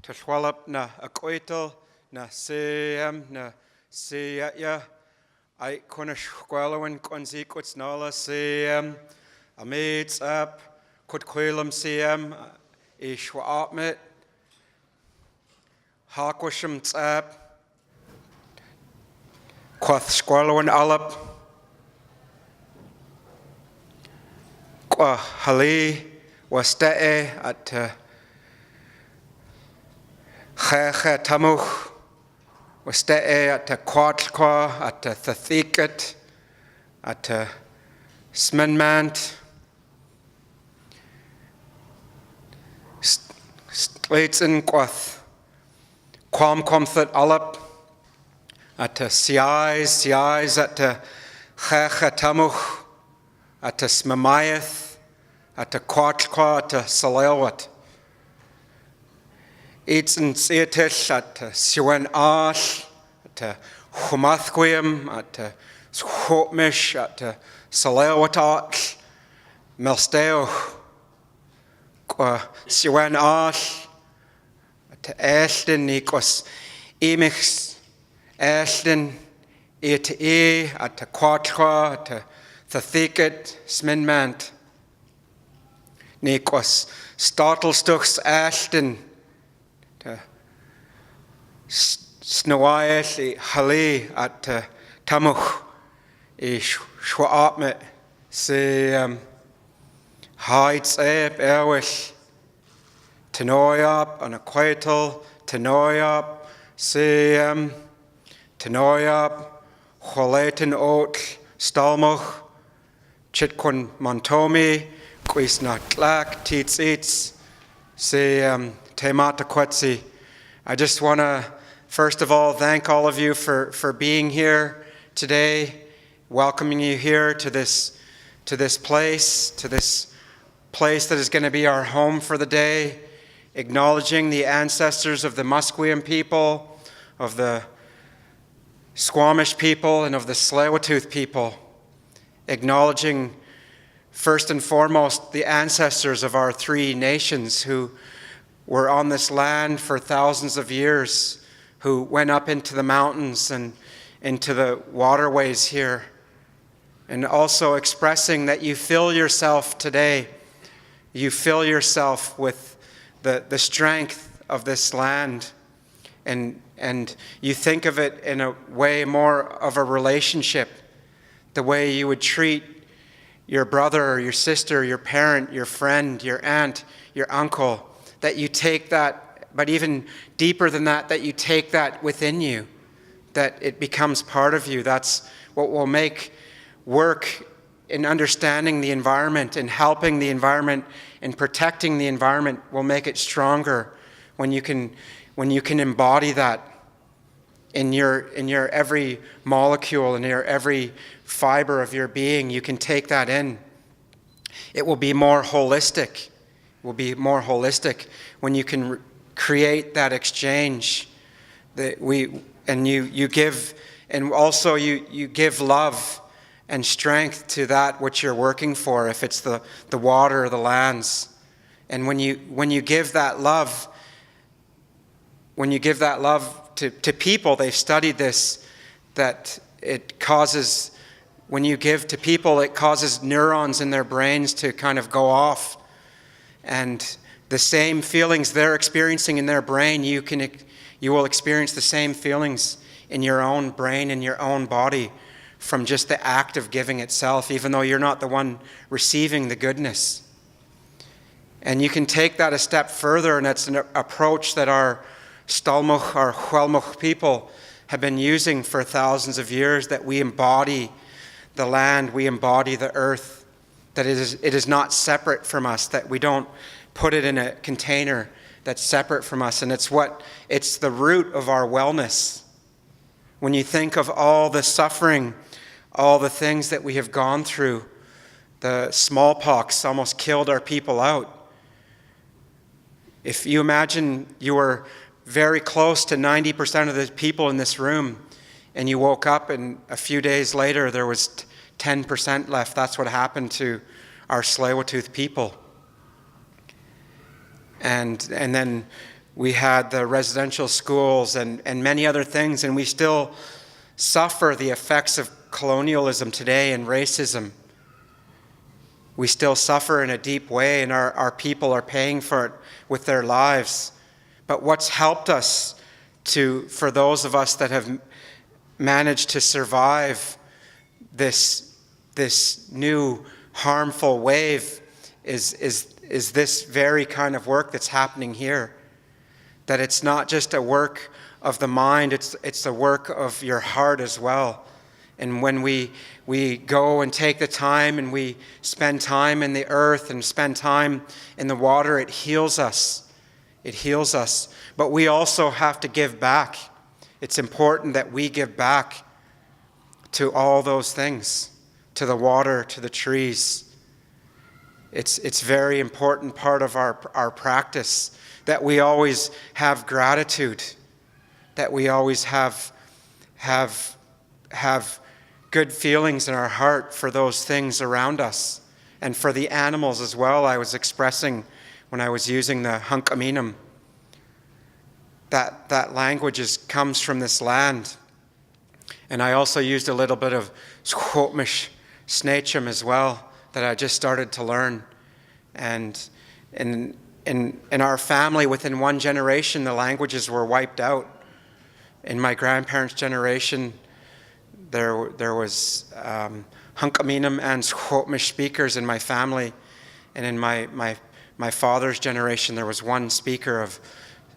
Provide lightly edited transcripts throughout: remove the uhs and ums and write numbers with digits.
Tsleil-Waututh na Waututh na CM na CM I kuna squalwin konzi kutsnala CM amits up kutquilam CM ishwaatmet hakwasham tsap kwath squalwin alap kwa hali wasta'e at Chacha tamuch wasta'e at quatlqua at thathikat at smenmant Sleitzen quath quam comfort alap at siais at chacha tamuch at smamayath at quatlqua at Tsleil-Waututh It's in Seatish at Siwan Ash, at Humathquiam, at Schotmish, at Tsleil-Waututh, Melsteo, Siwan Ash, at Ashton, Nikos, Emix, Ashton, at Quatra, at Thathikat, Sminmant, Nikos, Startlestuchs, Ashton, Snawaish hali at tamuch shwaatmet se heights erwish tenoyap on a quaital tenoyap se tenoyap choletin oat stalmuch chitkun montomi quisna tlak tits se temata quetsi. I just want to, first of all, thank all of you for being here today, welcoming you here to this place that is going to be our home for the day, acknowledging the ancestors of the Musqueam people, of the Squamish people, and of the Tsleil-Waututh people, acknowledging first and foremost the ancestors of our three nations who were on this land for thousands of years, who went up into the mountains and into the waterways here, and also expressing that you fill yourself today, you fill yourself with the strength of this land, and you think of it in a way more of a relationship, the way you would treat your brother or your sister, your parent, your friend, your aunt, your uncle, that you take that, but even deeper than that, that you take that within you, that it becomes part of you. That's what will make work in understanding the environment and helping the environment and protecting the environment will make it stronger when you can embody that in your every molecule, in your every fiber of your being. You can take that in. It will be more holistic. Will be more holistic when you can create that exchange that you give, and also you give love and strength to that which you're working for, if it's the water or the lands. And when you give that love, to people, they've studied this, that it causes, when you give to people, it causes neurons in their brains to kind of go off. And the same feelings they're experiencing in their brain, you will experience the same feelings in your own brain, in your own body, from just the act of giving itself, even though you're not the one receiving the goodness. And you can take that a step further, and that's an approach that our Stalmuch, our Huelmuch people have been using for thousands of years, that we embody the land, we embody the earth, that it is not separate from us, that we don't put it in a container that's separate from us. And it's the root of our wellness. When you think of all the suffering, all the things that we have gone through, the smallpox almost killed our people out. If you imagine you were very close to 90% of the people in this room, and you woke up and a few days later there was 10% left. That's what happened to our Tsleil-Waututh people. And then We had the residential schools and many other things, and we still suffer the effects of colonialism today and racism. We still suffer in a deep way, and our people are paying for it with their lives. But what's helped us for those of us that have managed to survive this new harmful wave is this very kind of work that's happening here. That it's not just a work of the mind, it's a work of your heart as well. And when we go and take the time and we spend time in the earth and spend time in the water, it heals us. It heals us. But we also have to give back. It's important that we give back to all those things, to the water, to the trees. It's very important part of our practice that we always have gratitude, that we always have good feelings in our heart for those things around us and for the animals as well. I was expressing when I was using the Hunkaminam, that language comes from this land. And I also used a little bit of Squamish Snatcham as well that I just started to learn. And in our family, within one generation, the languages were wiped out. In my grandparents' generation, there was Hunkaminam and Squamish speakers in my family. And in my father's generation, there was one speaker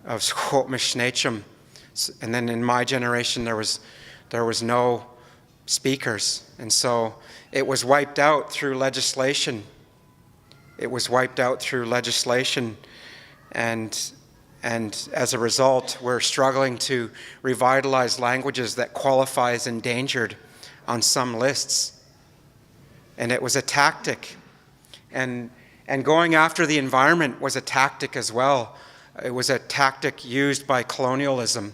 of Squamish Snatcham. And then in my generation, there was no speakers. And so it was wiped out through legislation. It was wiped out through legislation. And as a result, we're struggling to revitalize languages that qualify as endangered on some lists. And it was a tactic. And going after the environment was a tactic as well. It was a tactic used by colonialism.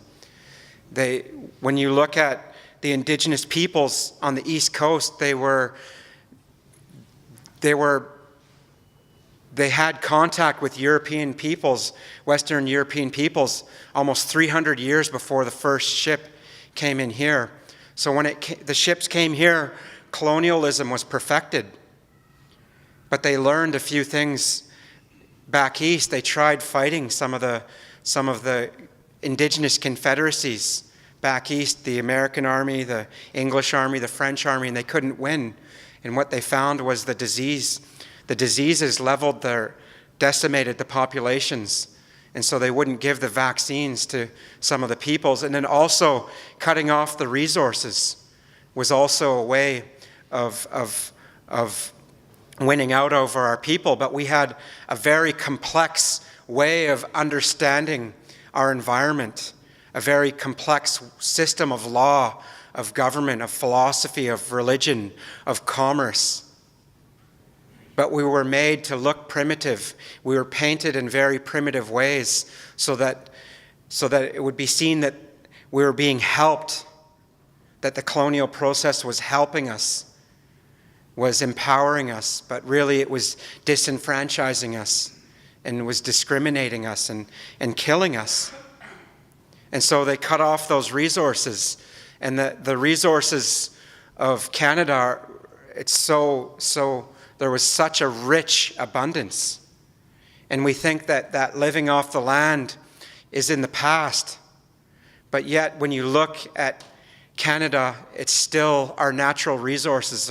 When you look at the indigenous peoples on the East Coast, they had contact with European peoples, Western European peoples, almost 300 years before the first ship came in here. So when the ships came here, colonialism was perfected. But they learned a few things back east. They tried fighting some of the indigenous confederacies back east, the American army, the English army, the French army, and they couldn't win. And what they found was the disease. The diseases decimated the populations. And so they wouldn't give the vaccines to some of the peoples. And then also cutting off the resources was also a way of winning out over our people. But we had a very complex way of understanding our environment, a very complex system of law, of government, of philosophy, of religion, of commerce. But we were made to look primitive. We were painted in very primitive ways so that it would be seen that we were being helped, that the colonial process was helping us, was empowering us, but really it was disenfranchising us and was discriminating us and killing us. And so they cut off those resources. And the resources of Canada, there was such a rich abundance. And we think that living off the land is in the past. But yet, when you look at Canada, it's still, our natural resources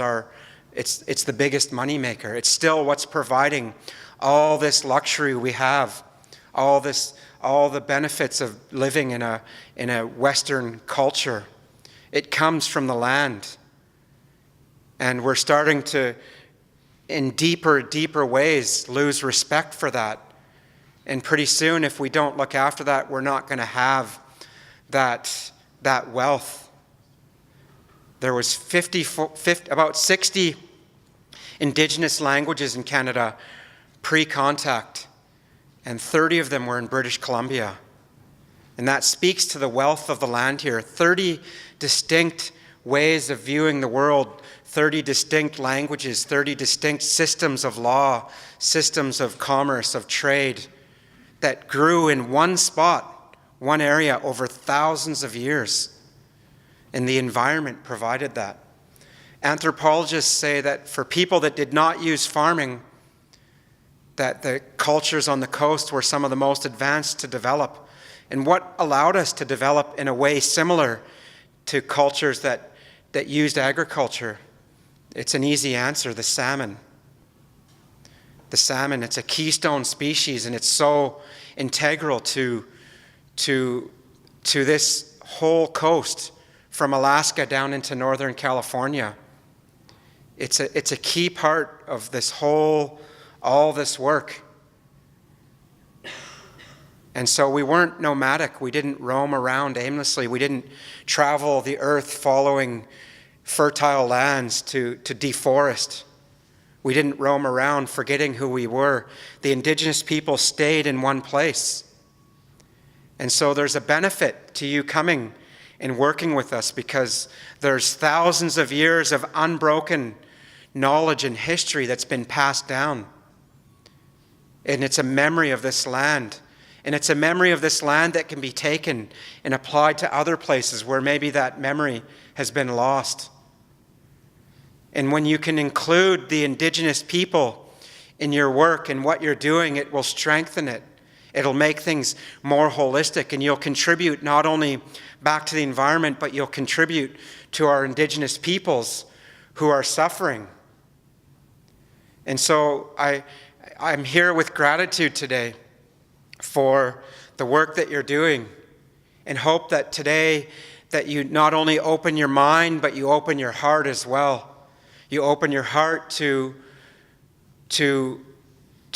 it's the biggest moneymaker. It's still what's providing all this luxury we have, all the benefits of living in a Western culture. It comes from the land. And we're starting to, in deeper ways, lose respect for that. And pretty soon, if we don't look after that, we're not going to have that wealth. There was about 60 Indigenous languages in Canada pre-contact, and 30 of them were in British Columbia. And that speaks to the wealth of the land here. 30 distinct ways of viewing the world, 30 distinct languages, 30 distinct systems of law, systems of commerce, of trade. that grew in one spot, one area over thousands of years. And the environment provided that. Anthropologists say that for people that did not use farming, that the cultures on the coast were some of the most advanced to develop. And what allowed us to develop in a way similar to cultures that used agriculture? It's an easy answer: the salmon. The salmon, it's a keystone species, and it's so integral to this whole coast, from Alaska down into Northern California. It's a key part of all this work. And so we weren't nomadic. We didn't roam around aimlessly. We didn't travel the earth following fertile lands to deforest. We didn't roam around forgetting who we were. The indigenous people stayed in one place. And so there's a benefit to you coming and working with us, because there's thousands of years of unbroken knowledge and history that's been passed down. And it's a memory of this land. And it's a memory of this land that can be taken and applied to other places where maybe that memory has been lost. And when you can include the indigenous people in your work and what you're doing, it will strengthen it. It'll make things more holistic, and you'll contribute not only back to the environment, but you'll contribute to our indigenous peoples who are suffering. And so I'm here with gratitude today for the work that you're doing, and hope that today that you not only open your mind, but you open your heart as well. You open your heart to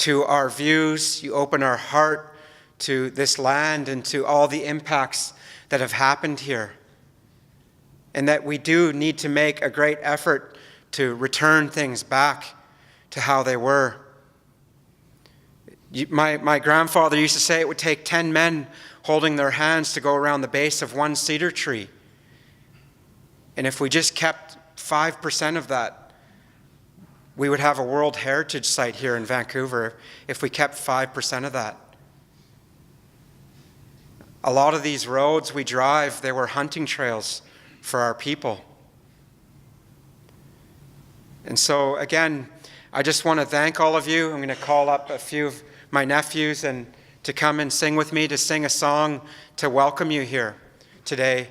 our views. You open our heart to this land and to all the impacts that have happened here. And that we do need to make a great effort to return things back to how they were. My grandfather used to say it would take 10 men holding their hands to go around the base of one cedar tree. And if we just kept 5% of that, we would have a World Heritage Site here in Vancouver if we kept 5% of that. A lot of these roads we drive, they were hunting trails for our people. And so again, I just want to thank all of you. I'm going to call up a few of my nephews and to come and sing with me, to sing a song to welcome you here today.